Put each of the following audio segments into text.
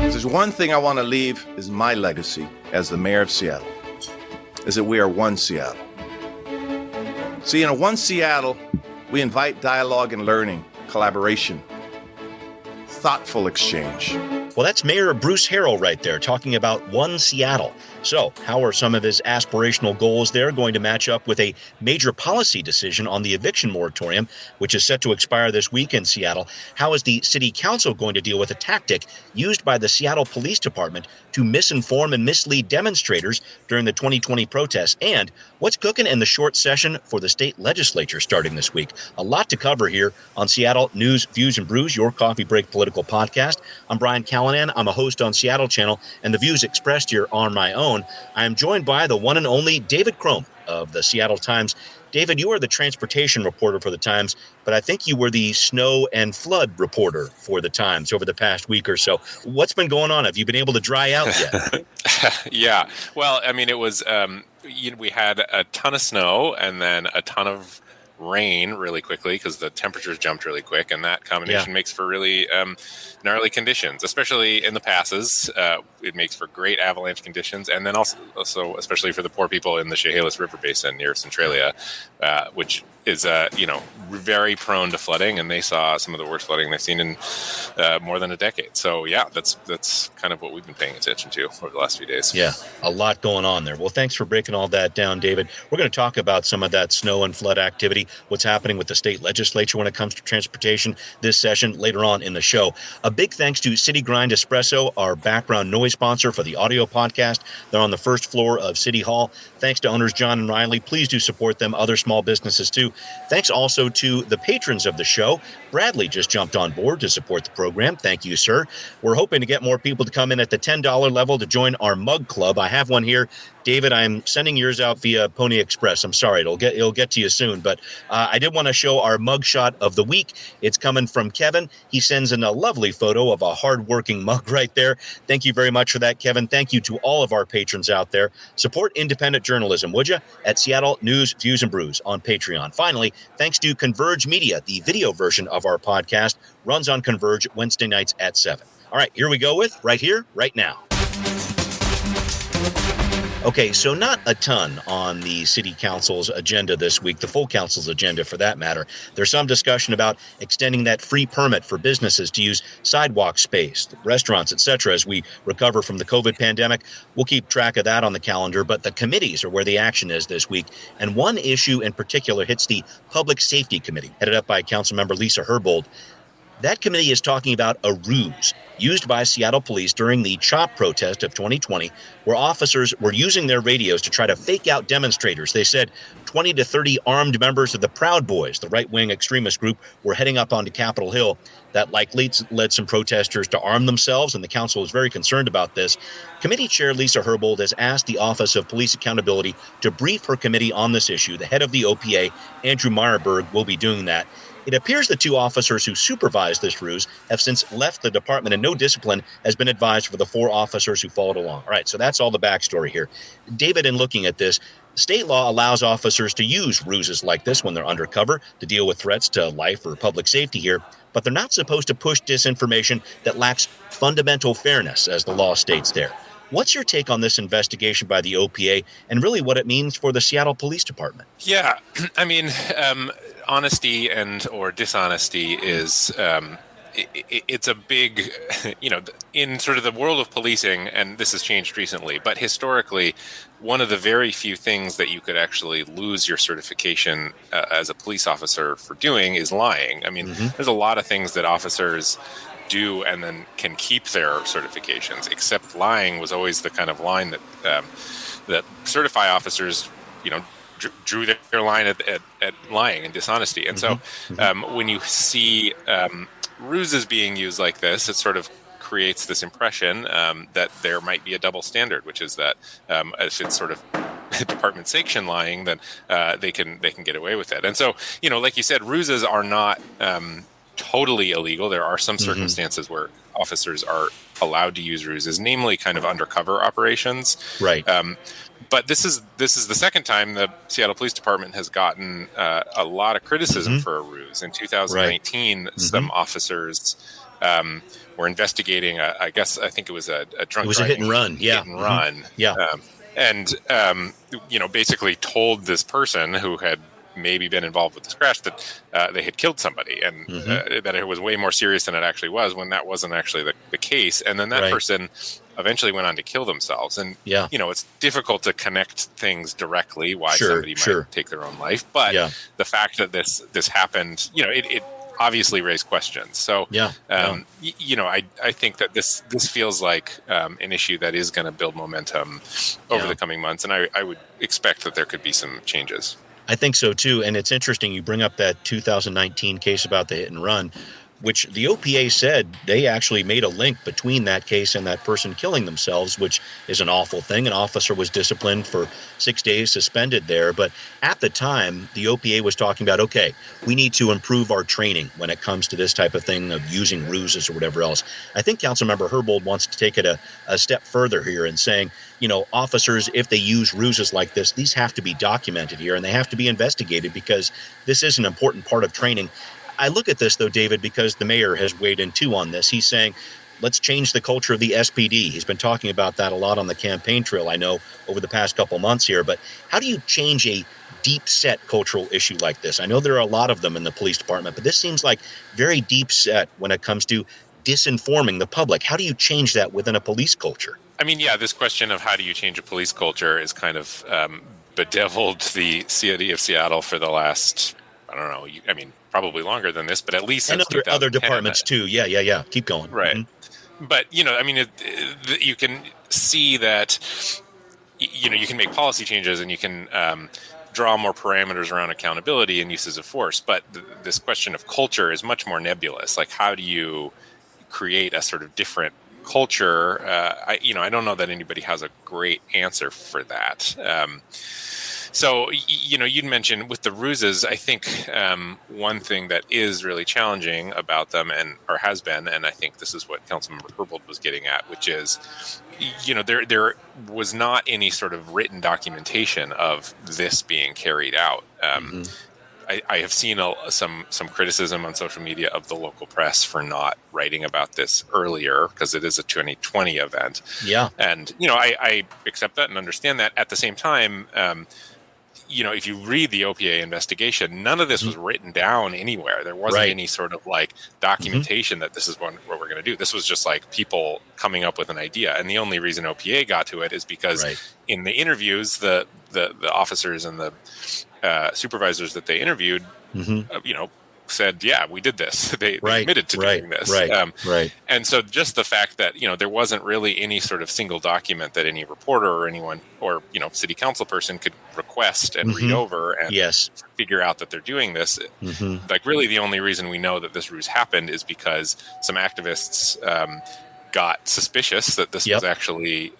If there's one thing I want to leave as my legacy as the mayor of Seattle, is that we are one Seattle. See, in a one Seattle, we invite dialogue and learning, collaboration, thoughtful exchange. Well, that's Mayor Bruce Harrell right there talking about one Seattle. So how are some of his aspirational goals there going to match up with a major policy decision on the eviction moratorium, which is set to expire this week in Seattle? How is the city council going to deal with a tactic used by the Seattle Police Department to misinform and mislead demonstrators during the 2020 protests? And what's cooking in the short session for the state legislature starting this week? A lot to cover here on Seattle News, Views, and Brews, your coffee break political podcast. I'm Brian Callanan. I'm a host on Seattle Channel, and the views expressed here are my own. I am joined by the one and only David Crome of the Seattle Times. David, you are the transportation reporter for the Times, but I think you were the snow and flood reporter for the Times over the past week or so. What's been going on? Have you been able to dry out yet? Yeah. Well, I mean, it was, we had a ton of snow and then a ton of rain really quickly because the temperatures jumped really quick, and that combination makes for really gnarly conditions, especially in the passes. It makes for great avalanche conditions, and then also especially for the poor people in the Chehalis River Basin near Centralia, which is very prone to flooding, and they saw some of the worst flooding they've seen in more than a decade. So yeah, that's kind of what we've been paying attention to over the last few days. Yeah, a lot going on there. Well, thanks for breaking all that down, David. We're going to talk about some of that snow and flood activity, what's happening with the state legislature when it comes to transportation this session later on in the show. A big thanks to City Grind Espresso, our background noise sponsor for the audio podcast. They're on the first floor of City Hall. Thanks to owners John and Riley. Please do support them, other small businesses too. Thanks also to the patrons of the show. Bradley just jumped on board to support the program. Thank you, sir. We're hoping to get more people to come in at the $10 level to join our mug club. I have one here. David, I'm sending yours out via Pony Express. I'm sorry, it'll get to you soon, but I did want to show our mug shot of the week. It's coming from Kevin. He sends in a lovely photo of a hardworking mug right there. Thank you very much for that, Kevin. Thank you to all of our patrons out there. Support independent journalism, would you? At Seattle News, Views, and Brews on Patreon. Finally, thanks to Converge Media, the video version of our podcast runs on Converge Wednesday nights at 7. All right, here we go with Right Here, Right Now. Okay, so not a ton on the city council's agenda this week, the full council's agenda for that matter. There's some discussion about extending that free permit for businesses to use sidewalk space, restaurants, etc. as we recover from the COVID pandemic. We'll keep track of that on the calendar, but the committees are where the action is this week. And one issue in particular hits the Public Safety Committee, headed up by Councilmember Lisa Herbold. That committee is talking about a ruse used by Seattle police during the CHOP protest of 2020, where officers were using their radios to try to fake out demonstrators. They said 20 to 30 armed members of the Proud Boys, the right-wing extremist group, were heading up onto Capitol Hill. That likely led some protesters to arm themselves, and the council is very concerned about this. Committee Chair Lisa Herbold has asked the Office of Police Accountability to brief her committee on this issue. The head of the OPA, Andrew Meyerberg, will be doing that. It appears the two officers who supervised this ruse have since left the department, and no discipline has been advised for the 4 officers who followed along. All right, so that's all the backstory here. David, in looking at this, state law allows officers to use ruses like this when they're undercover to deal with threats to life or public safety here, but they're not supposed to push disinformation that lacks fundamental fairness, as the law states there. What's your take on this investigation by the OPA and really what it means for the Seattle Police Department? Yeah, I mean, honesty or dishonesty is it's a big, in sort of the world of policing, and this has changed recently, but historically, one of the very few things that you could actually lose your certification as a police officer for doing is lying. I mean, there's a lot of things that officers do and then can keep their certifications, except lying was always the kind of line that certify officers, drew their line at lying and dishonesty. And so when you see ruses being used like this, it sort of creates this impression that there might be a double standard, which is that if it's sort of department sanction lying, then they can get away with it. And so, like you said, ruses are not totally illegal. There are some circumstances where officers are allowed to use ruses, namely kind of undercover operations. Right. But this is the second time the Seattle Police Department has gotten a lot of criticism for a ruse. In 2019, some officers were investigating. I think it was a drunk. It was a hit and run. Yeah. Hit and run. Yeah. And basically told this person who had maybe been involved with this crash that they had killed somebody, and that it was way more serious than it actually was, when that wasn't actually the case. And then that person eventually went on to kill themselves. And it's difficult to connect things directly why somebody might take their own life, but the fact that this happened, it obviously raised questions. So I think that this feels like an issue that is going to build momentum over the coming months, and I would expect that there could be some changes. I think so too. And it's interesting you bring up that 2019 case about the hit and run, which the OPA said they actually made a link between that case and that person killing themselves, which is an awful thing. An officer was disciplined for 6 days, suspended there. But at the time, the OPA was talking about, okay, we need to improve our training when it comes to this type of thing of using ruses or whatever else. I think Councilmember Herbold wants to take it a step further here and saying, officers, if they use ruses like this, these have to be documented here and they have to be investigated, because this is an important part of training. I look at this, though, David, because the mayor has weighed in too on this. He's saying, let's change the culture of the SPD. He's been talking about that a lot on the campaign trail, I know, over the past couple months here. But how do you change a deep set cultural issue like this? I know there are a lot of them in the police department, but this seems like very deep set when it comes to disinforming the public. How do you change that within a police culture? I mean, this question of how do you change a police culture is kind of bedeviled the city of Seattle for the last, I don't know, probably longer than this, but at least and other departments too. Yeah. Keep going. Right. Mm-hmm. But, you can see that, you can make policy changes and you can draw more parameters around accountability and uses of force. But this question of culture is much more nebulous. Like, how do you create a sort of different culture? I don't know that anybody has a great answer for that. So, you'd mentioned with the ruses, I think one thing that is really challenging about them or has been, and I think this is what Councilmember Herbold was getting at, which is, there was not any sort of written documentation of this being carried out. I have seen some criticism on social media of the local press for not writing about this earlier, because it is a 2020 event. Yeah. And, I accept that and understand that. At the same time, if you read the OPA investigation, none of this was written down anywhere. There wasn't any sort of documentation that this is what we're going to do. This was just people coming up with an idea. And the only reason OPA got to it is because in the interviews, the officers and the supervisors that they interviewed, said, yeah, we did this. They admitted to doing this. And so just the fact that, there wasn't really any sort of single document that any reporter or anyone or, city council person could request and read over and figure out that they're doing this. Really the only reason we know that this ruse happened is because some activists got suspicious that this was actually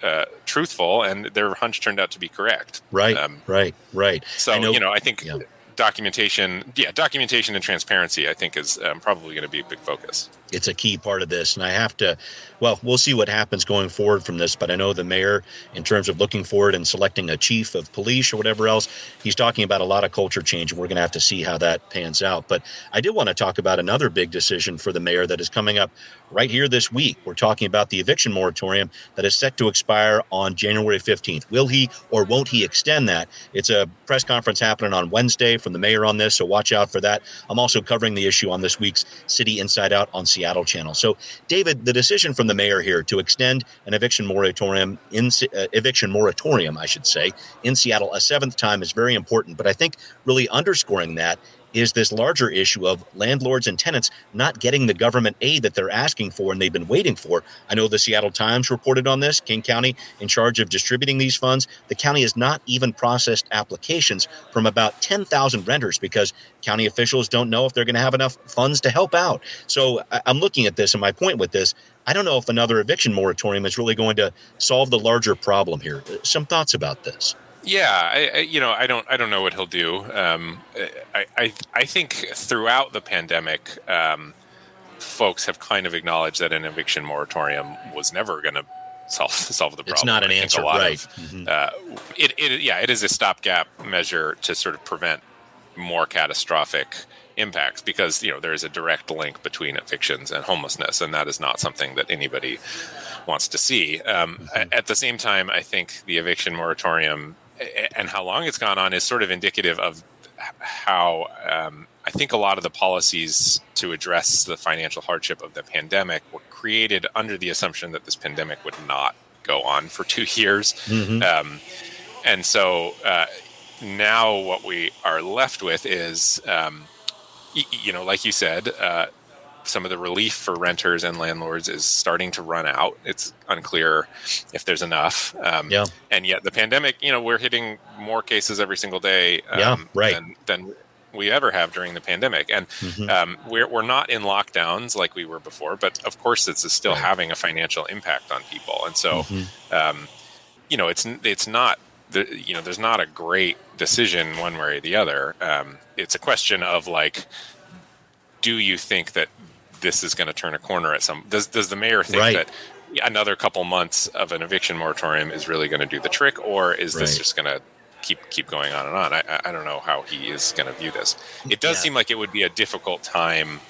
truthful, and their hunch turned out to be correct. Right. So, I think documentation and transparency, I think, is probably going to be a big focus. It's a key part of this. And we'll see what happens going forward from this. But I know the mayor, in terms of looking forward and selecting a chief of police or whatever else, he's talking about a lot of culture change. And we're going to have to see how that pans out. But I did want to talk about another big decision for the mayor that is coming up right here this week. We're talking about the eviction moratorium that is set to expire on January 15th. Will he or won't he extend that? It's a press conference happening on Wednesday from the mayor on this, so watch out for that. I'm also covering the issue on this week's City Inside Out on Seattle channel. So, David, the decision from the mayor here to extend an eviction moratorium, in Seattle a seventh time is very important. But I think really underscoring that is this larger issue of landlords and tenants not getting the government aid that they're asking for and they've been waiting for. I know the Seattle Times reported on this. King County, in charge of distributing these funds, the county has not even processed applications from about 10,000 renters because county officials don't know if they're going to have enough funds to help out. So I'm looking at this, and my point with this, I don't know if another eviction moratorium is really going to solve the larger problem here. Some thoughts about this? Yeah, I don't know what he'll do. I think throughout the pandemic, folks have kind of acknowledged that an eviction moratorium was never going to solve the problem. It's not an answer, right? It is a stopgap measure to sort of prevent more catastrophic impacts, because there is a direct link between evictions and homelessness, and that is not something that anybody wants to see. At the same time, I think the eviction moratorium and how long it's gone on is sort of indicative of how I think a lot of the policies to address the financial hardship of the pandemic were created under the assumption that this pandemic would not go on for 2 years. And so now what we are left with is, like you said, some of the relief for renters and landlords is starting to run out. It's unclear if there's enough. And yet the pandemic, we're hitting more cases every single day than we ever have during the pandemic. And we're not in lockdowns like we were before, but of course it's still having a financial impact on people. And so, it's not, there's not a great decision one way or the other. It's a question of do you think that this is going to turn a corner at some? Does the mayor think that another couple months of an eviction moratorium is really going to do the trick, or is this just going to keep going on and on? I don't know how he is going to view this. It does seem like it would be a difficult time,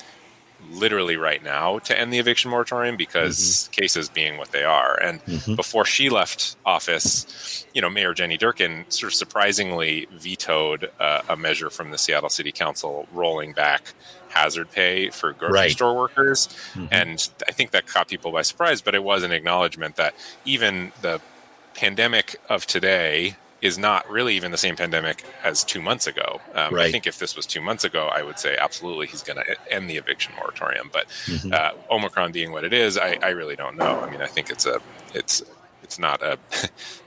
literally right now, to end the eviction moratorium, because cases being what they are. And before she left office, Mayor Jenny Durkin sort of surprisingly vetoed a measure from the Seattle City Council rolling back hazard pay for grocery store workers. And I think that caught people by surprise, but it was an acknowledgement that even the pandemic of today is not really even the same pandemic as 2 months ago. I think if this was 2 months ago, I would say absolutely he's going to end the eviction moratorium. But Omicron being what it is, I really don't know. I mean, I think it's not a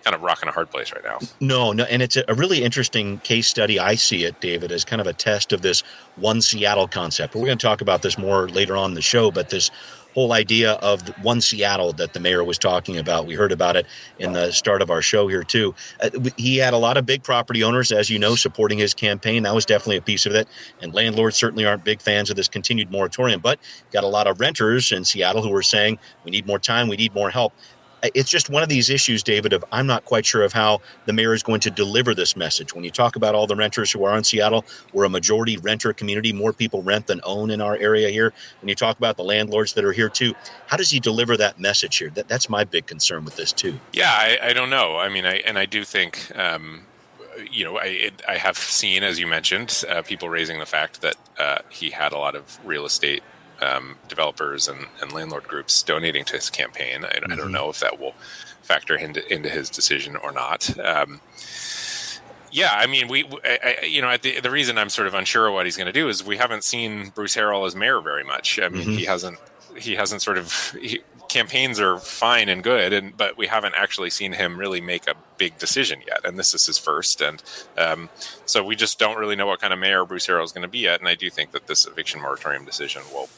kind of rock in a hard place right now. No, and it's a really interesting case study. I see it, David, as kind of a test of this one Seattle concept. We're going to talk about this more later on in the show, but this whole idea of one Seattle that the mayor was talking about, we heard about it in the start of our show here too. He had a lot of big property owners, as you know, supporting his campaign. That was definitely a piece of it. And landlords certainly aren't big fans of this continued moratorium, but got a lot of renters in Seattle who were saying, we need more time, we need more help. It's just one of these issues, David, of I'm not quite sure of how the mayor is going to deliver this message. When you talk about all the renters who are in Seattle, we're a majority renter community. More people rent than own in our area here. When you talk about the landlords that are here too, how does he deliver that message here? That's my big concern with this too. Yeah, I don't know. I mean, I do think, I have seen, as you mentioned, people raising the fact that he had a lot of real estate developers and landlord groups donating to his campaign. I don't know if that will factor into his decision or not. I mean, the reason I'm sort of unsure of what he's going to do is we haven't seen Bruce Harrell as mayor very much. I mean, he hasn't campaigns are fine and good, but we haven't actually seen him really make a big decision yet. And this is his first. And so we just don't really know what kind of mayor Bruce Harrell is going to be yet. And I do think that this eviction moratorium decision will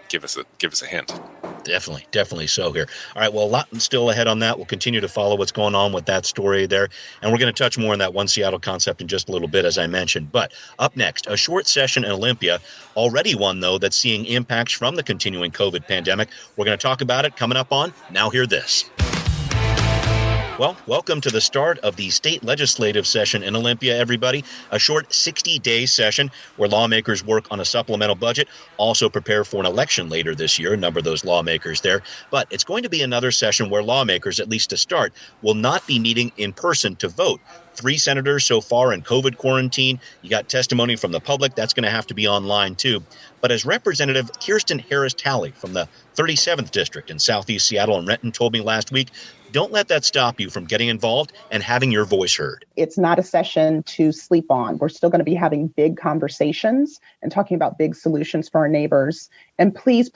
give us a hint. Definitely so here. All right, well, a lot still ahead on that. We'll continue to follow what's going on with that story there. And we're going to touch more on that one Seattle concept in just a little bit, as I mentioned. But up next, a short session in Olympia, already one, though, that's seeing impacts from the continuing COVID pandemic. We're going to talk about it coming up on Now Hear This. Well, welcome to the start of the state legislative session in Olympia, everybody. A short 60-day session where lawmakers work on a supplemental budget, also prepare for an election later this year, a number of those lawmakers there. But it's going to be another session where lawmakers, at least to start, will not be meeting in person to vote. 3 senators so far in COVID quarantine. You got testimony from the public. That's going to have to be online, too. But as Representative Kirsten Harris-Talley from the 37th District in Southeast Seattle and Renton told me last week, don't let that stop you from getting involved and having your voice heard. It's not a session to sleep on. We're still going to be having big conversations and talking about big solutions for our neighbors. And please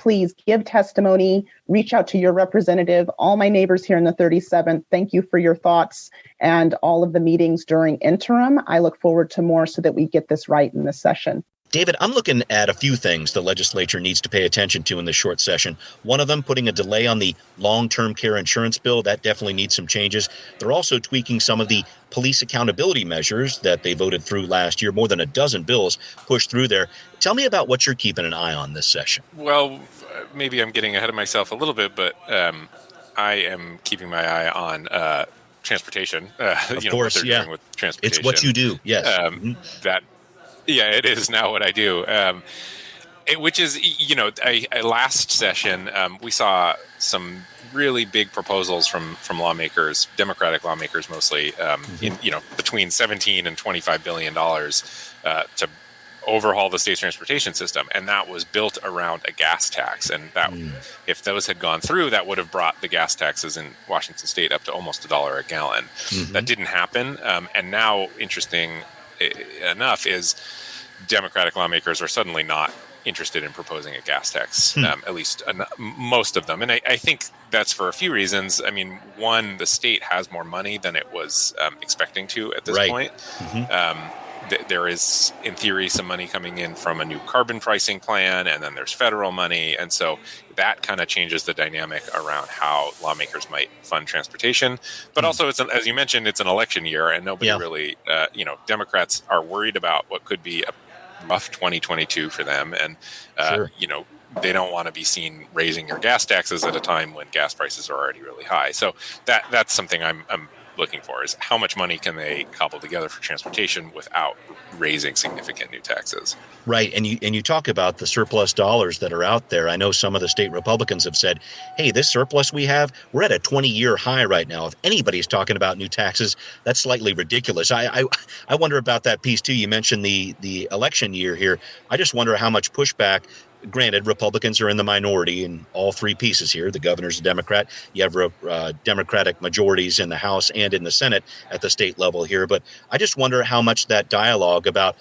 give testimony, reach out to your representative. All my neighbors here in the 37th, thank you for your thoughts and all of the meetings during interim. I look forward to more so that we get this right in this session. David, I'm looking at a few things the legislature needs to pay attention to in this short session. One of them, putting a delay on the long-term care insurance bill. That definitely needs some changes. They're also tweaking some of the police accountability measures that they voted through last year. More than a dozen bills pushed through there. Tell me about what you're keeping an eye on this session. Well, maybe I'm getting ahead of myself a little bit, but I am keeping my eye on transportation. Of course, what they're doing with transportation. It's what you do, yes. That Yeah, it is now what I do. Which is, last session, we saw some really big proposals from lawmakers, Democratic lawmakers mostly, in between $17 and $25 billion to overhaul the state's transportation system, and that was built around a gas tax. And that, if those had gone through, that would have brought the gas taxes in Washington State up to almost $1 a gallon. That didn't happen, and now, interesting enough, is Democratic lawmakers are suddenly not interested in proposing a gas tax, at least most of them. And I think that's for a few reasons. I mean, one, the state has more money than it was expecting to at this point. There is, in theory, some money coming in from a new carbon pricing plan, and then there's federal money. And so that kind of changes the dynamic around how lawmakers might fund transportation. But also, as you mentioned, it's an election year, and nobody really, Democrats are worried about what could be a rough 2022 for them, and they don't want to be seen raising your gas taxes at a time when gas prices are already really high. So that's something I'm looking for, is how much money can they cobble together for transportation without raising significant new taxes. Right, and you talk about the surplus dollars that are out there. I know some of the state Republicans have said, hey, this surplus we have, we're at a 20-year high right now. If anybody's talking about new taxes, that's slightly ridiculous. I wonder about that piece too. You mentioned the election year here. I just wonder how much pushback. Granted, Republicans are in the minority in all three pieces here. The governor's a Democrat. You have Democratic majorities in the House and in the Senate at the state level here. But I just wonder how much that dialogue about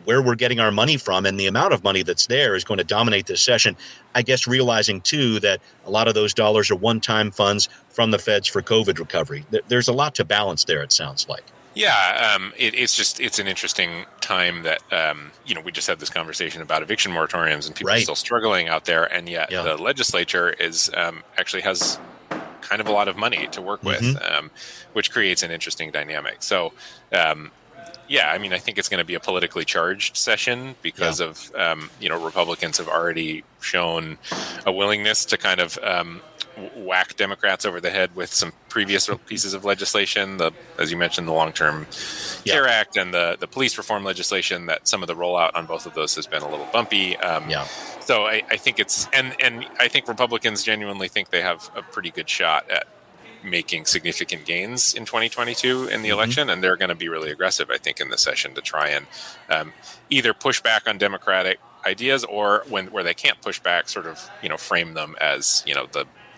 where we're getting our money from and the amount of money that's there is going to dominate this session. I guess realizing, too, that a lot of those dollars are one-time funds from the feds for COVID recovery. There's a lot to balance there, it sounds like. Yeah, it's an interesting time that, we just had this conversation about eviction moratoriums, and people are still struggling out there. And yet the legislature is actually has kind of a lot of money to work with, which creates an interesting dynamic. So, I think it's going to be a politically charged session because of, Republicans have already shown a willingness to kind of whack Democrats over the head with some previous pieces of legislation, as you mentioned, the Long-Term Care Act and the police reform legislation, that some of the rollout on both of those has been a little bumpy. So I think and I think Republicans genuinely think they have a pretty good shot at making significant gains in 2022 in the election, and they're going to be really aggressive, I think, in this session to try and either push back on Democratic ideas, or where they can't push back, sort of frame them as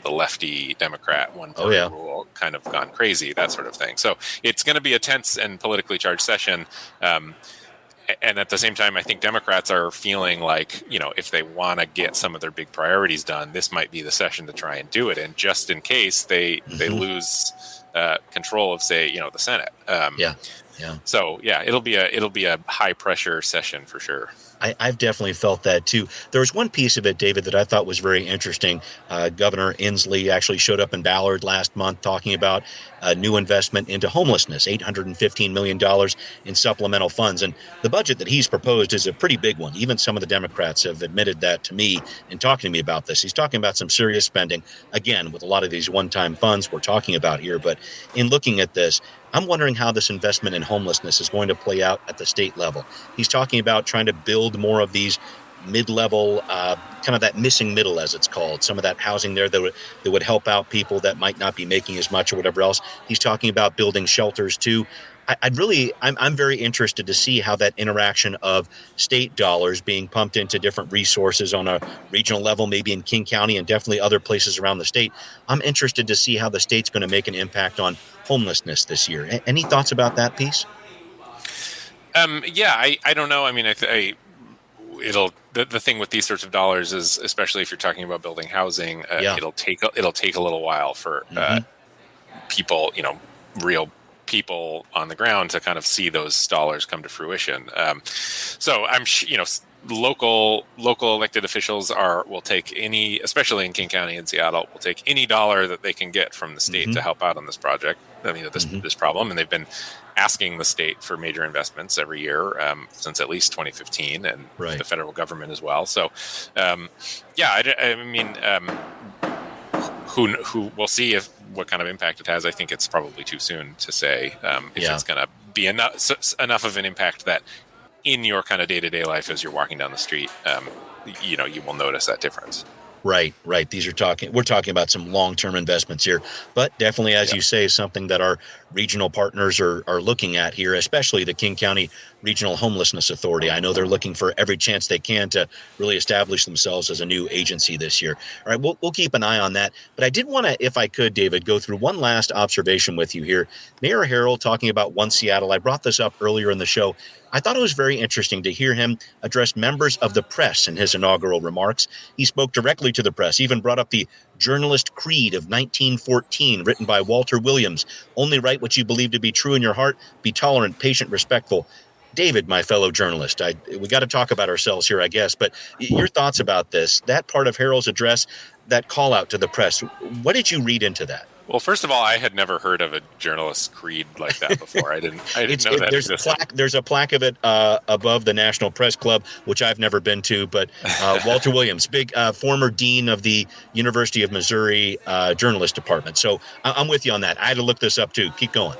the lefty Democrat one-party rule kind of gone crazy, that sort of thing. So it's going to be a tense and politically charged session. And at the same time, I think Democrats are feeling like, if they want to get some of their big priorities done, this might be the session to try and do it. And just in case they lose control of, say, the Senate. So it'll be a high pressure session for sure. I've definitely felt that too. There was one piece of it, David, that I thought was very interesting. Governor Inslee actually showed up in Ballard last month talking about a new investment into homelessness, $815 million in supplemental funds. And the budget that he's proposed is a pretty big one. Even some of the Democrats have admitted that to me in talking to me about this. He's talking about some serious spending, again, with a lot of these one-time funds we're talking about here. But in looking at this, I'm wondering how this investment in homelessness is going to play out at the state level. He's talking about trying to build more of these mid-level, kind of that missing middle, as it's called, some of that housing there that would help out people that might not be making as much or whatever else. He's talking about building shelters too. I'm very interested to see how that interaction of state dollars being pumped into different resources on a regional level, maybe in King County and definitely other places around the state. I'm interested to see how the state's going to make an impact on homelessness this year. Any thoughts about that piece? I don't know. I mean, the thing with these sorts of dollars is, especially if you're talking about building housing, it'll take a little while for people, real people on the ground to kind of see those dollars come to fruition. So I'm, local elected officials will take any, especially in King County and Seattle, will take any dollar that they can get from the state to help out on this project. This problem, and they've been asking the state for major investments every year since at least 2015, and the federal government as well. So, who we'll see what kind of impact it has. I think it's probably too soon to say if it's going to be enough of an impact that in your kind of day-to-day life as you're walking down the street, you will notice that difference. Right. We're talking about some long-term investments here, but definitely, as you say, something that our regional partners are looking at here, especially the King County Regional Homelessness Authority. I know they're looking for every chance they can to really establish themselves as a new agency this year. All right, we'll keep an eye on that. But I did want to, if I could, David, go through one last observation with you here. Mayor Harrell talking about One Seattle. I brought this up earlier in the show. I thought it was very interesting to hear him address members of the press in his inaugural remarks. He spoke directly to the press, even brought up the Journalist Creed of 1914, written by Walter Williams. Only write what you believe to be true in your heart. Be tolerant, patient, respectful. David, my fellow journalist, we got to talk about ourselves here, I guess, but your thoughts about this, that part of Harrell's address, that call out to the press, what did you read into that? Well, first of all, I had never heard of a journalist creed like that before. I didn't know that existed. There's a plaque of it above the National Press Club, which I've never been to, but Walter Williams, big former dean of the University of Missouri journalist department. So I'm with you on that. I had to look this up too. Keep going.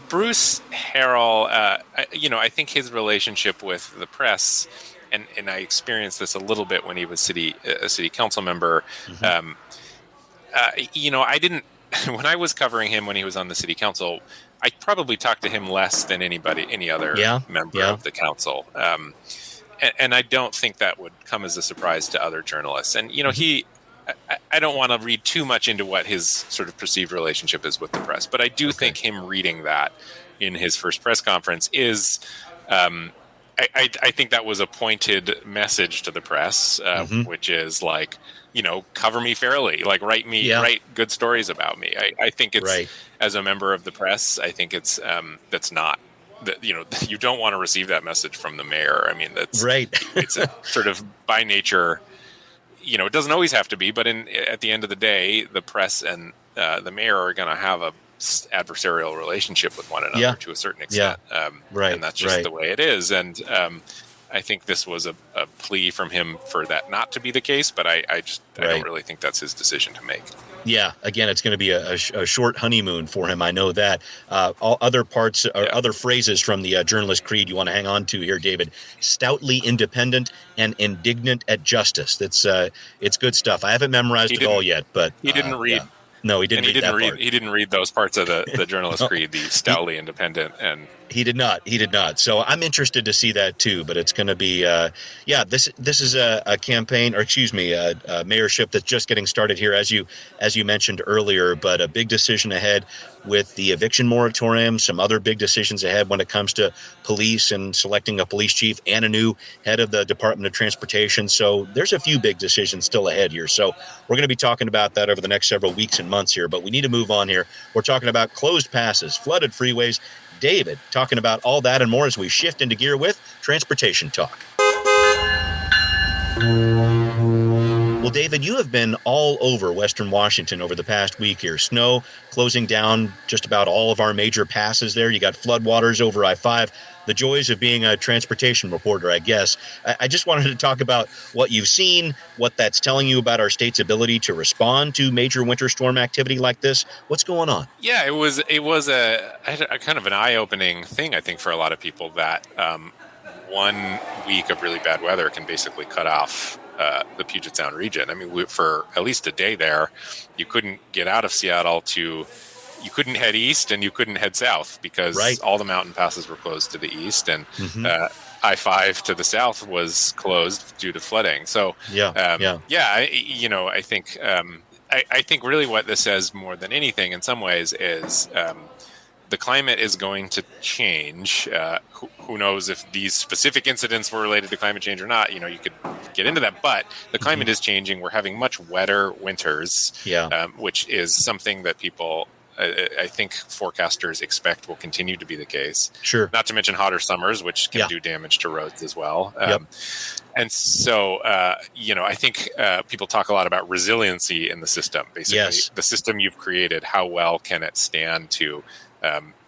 Bruce Harrell, I think his relationship with the press, and I experienced this a little bit when he was a city council member. Mm-hmm. I didn't, when I was covering him when he was on the city council, I probably talked to him less than any other member of the council. And I don't think that would come as a surprise to other journalists. And, I don't want to read too much into what his sort of perceived relationship is with the press, but I do think him reading that in his first press conference is, I think that was a pointed message to the press, which is like, cover me fairly, like write good stories about me. I think it's, as a member of the press, I think it's, that's not, that, you don't want to receive that message from the mayor. I mean, that's right. It's a sort of by nature, it doesn't always have to be, but at the end of the day, the press and the mayor are going to have a adversarial relationship with one another to a certain extent. And that's just the way it is. And I think this was a plea from him for that not to be the case, but I don't really think that's his decision to make. Yeah, again, it's going to be a short honeymoon for him. I know that. All other parts or other phrases from the Journalist Creed you want to hang on to here, David. Stoutly independent and indignant at justice. It's good stuff. I haven't memorized it all yet, but he didn't read. Yeah. No, he didn't. He didn't read those parts of the Journalist Creed, the stoutly independent, and he did not. So I'm interested to see that too. But it's going to be, This is a campaign, or excuse me, a mayorship that's just getting started here, as you mentioned earlier. But a big decision ahead with the eviction moratorium. Some other big decisions ahead when it comes to police and selecting a police chief and a new head of the Department of Transportation. So there's a few big decisions still ahead here. So we're going to be talking about that over the next several weeks and months here. But we need to move on here. We're talking about closed passes, flooded freeways. David talking about all that and more as we shift into gear with Transportation Talk. Well, David, you have been all over Western Washington over the past week here. Snow closing down just about all of our major passes there. You got floodwaters over I-5. The joys of being a transportation reporter, I guess. I just wanted to talk about what you've seen, what that's telling you about our state's ability to respond to major winter storm activity like this. What's going on? Yeah, it was a kind of an eye-opening thing, I think, for a lot of people that 1 week of really bad weather can basically cut off the Puget Sound region. I mean, for at least a day there, you couldn't get out of Seattle you couldn't head east and you couldn't head south because all the mountain passes were closed to the east, and I-5 to the south was closed due to flooding. So I think really what this says more than anything in some ways is the climate is going to change. Who knows if these specific incidents were related to climate change or not? You could get into that, but the climate is changing. We're having much wetter winters, which is something that people, I think forecasters expect will continue to be the case. Sure. Not to mention hotter summers, which can do damage to roads as well. And so, I think people talk a lot about resiliency in the system. Basically, the system you've created, how well can it stand to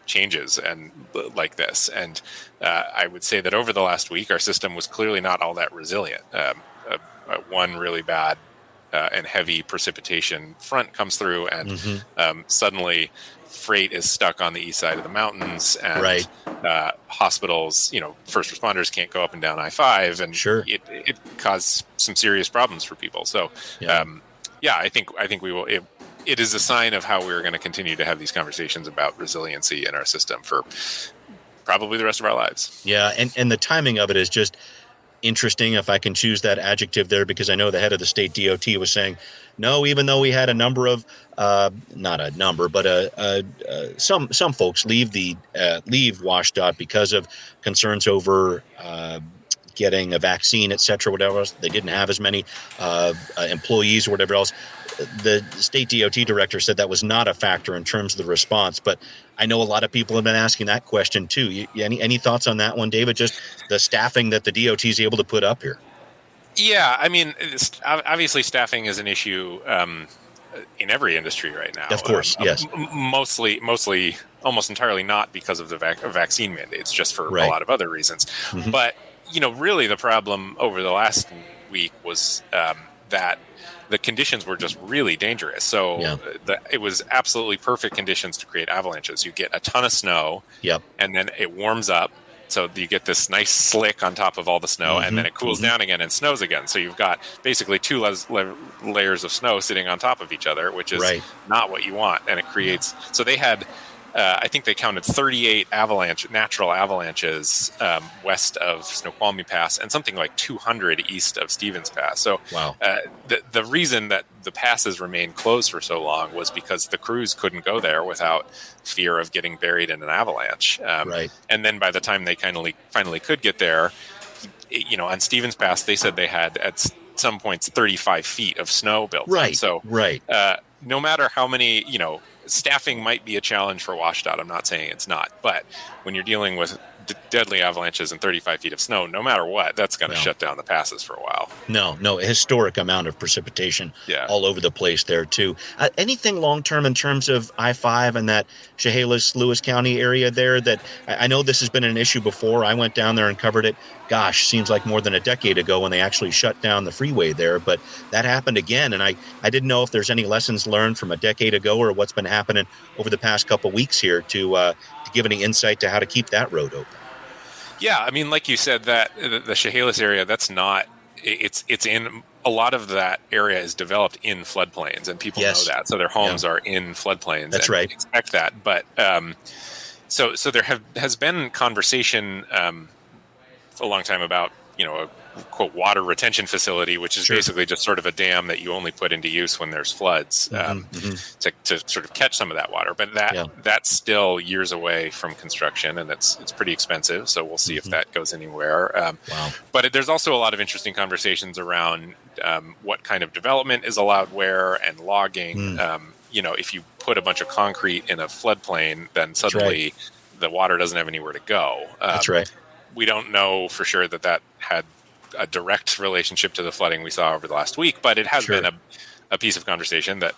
changes and like this? And I would say that over the last week, our system was clearly not all that resilient. One really bad and heavy precipitation front comes through, and suddenly freight is stuck on the east side of the mountains, and hospitals, first responders can't go up and down I-5, and it caused some serious problems for people. So, I think we will. It is a sign of how we're going to continue to have these conversations about resiliency in our system for probably the rest of our lives. Yeah, and the timing of it is just interesting, if I can choose that adjective there, because I know the head of the state DOT was saying, no, even though we had a number of, not a number, but some folks leave WashDOT because of concerns over getting a vaccine, et cetera, whatever else. They didn't have as many employees or whatever else. The state DOT director said that was not a factor in terms of the response, but I know a lot of people have been asking that question too. Any thoughts on that one, David? Just the staffing that the DOT is able to put up here? Yeah, I mean, obviously staffing is an issue in every industry right now. Of course, yes. Mostly, almost entirely not because of the vaccine mandates, just for a lot of other reasons. But, really the problem over the last week was that the conditions were just really dangerous. So it was absolutely perfect conditions to create avalanches. You get a ton of snow, and then it warms up. So you get this nice slick on top of all the snow, and then it cools down again and snows again. So you've got basically two layers of snow sitting on top of each other, which is not what you want. And it creates... So they had... I think they counted 38 natural avalanches west of Snoqualmie Pass, and something like 200 east of Stevens Pass. So the reason that the passes remained closed for so long was because the crews couldn't go there without fear of getting buried in an avalanche. And then by the time they finally could get there, on Stevens Pass, they said they had at some points 35 feet of snow built up. So no matter how many, staffing might be a challenge for WashDOT. I'm not saying it's not, but when you're dealing with deadly avalanches and 35 feet of snow, no matter what, that's going to shut down the passes for a while. No, a historic amount of precipitation all over the place there too. Anything long-term in terms of I-5 and that Chehalis-Lewis County area there that I know this has been an issue before. I went down there and covered it. Gosh, seems like more than a decade ago when they actually shut down the freeway there, but that happened again. And I didn't know if there's any lessons learned from a decade ago or what's been happening over the past couple of weeks here to give any insight to how to keep that road open. Yeah, I mean, like you said, that the Chehalis area, that's not, it's in, a lot of that area is developed in floodplains, and people know that. So their homes are in floodplains. That's and right. Expect that. But so there has been conversation a long time about, a quote water retention facility, which is basically just sort of a dam that you only put into use when there's floods to sort of catch some of that water. But that's still years away from construction, and it's pretty expensive. So we'll see if that goes anywhere. But there's also a lot of interesting conversations around what kind of development is allowed where, and logging. If you put a bunch of concrete in a floodplain, then suddenly the water doesn't have anywhere to go. That's right. We don't know for sure that had a direct relationship to the flooding we saw over the last week, but it has been a piece of conversation that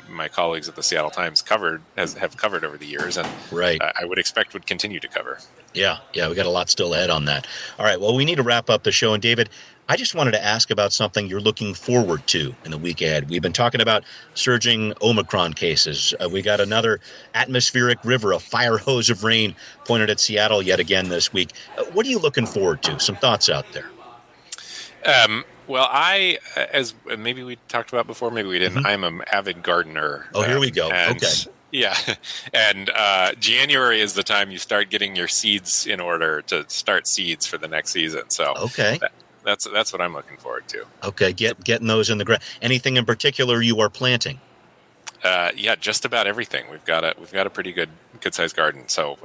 my colleagues at the Seattle Times have covered over the years, and I would expect would continue to cover. Yeah, we got a lot still ahead on that. All right, well, we need to wrap up the show, and David, I just wanted to ask about something you're looking forward to in the week ahead. We've been talking about surging Omicron cases. We got another atmospheric river, a fire hose of rain pointed at Seattle yet again this week. What are you looking forward to? Some thoughts out there. Well, as maybe we talked about before, maybe we didn't, I'm an avid gardener. Oh, here we go. Okay. Yeah. And January is the time you start getting your seeds in order to start seeds for the next season. So that's what I'm looking forward to. Okay, getting those in the ground. Anything in particular you are planting? Just about everything. We've got a pretty good sized garden. So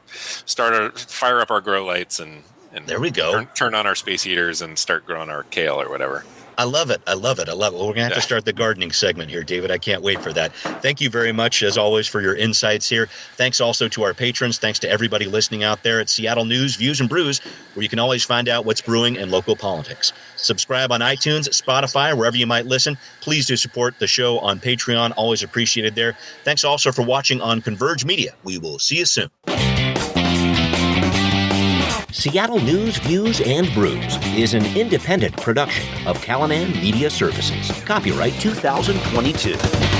fire up our grow lights and there we go. Turn on our space heaters and start growing our kale or whatever. I love it. Well, we're going to have to start the gardening segment here, David. I can't wait for that. Thank you very much, as always, for your insights here. Thanks also to our patrons. Thanks to everybody listening out there at Seattle News, Views, and Brews, where you can always find out what's brewing in local politics. Subscribe on iTunes, Spotify, wherever you might listen. Please do support the show on Patreon. Always appreciated there. Thanks also for watching on Converge Media. We will see you soon. Seattle News, Views, and Brews is an independent production of Callanan Media Services. Copyright 2022.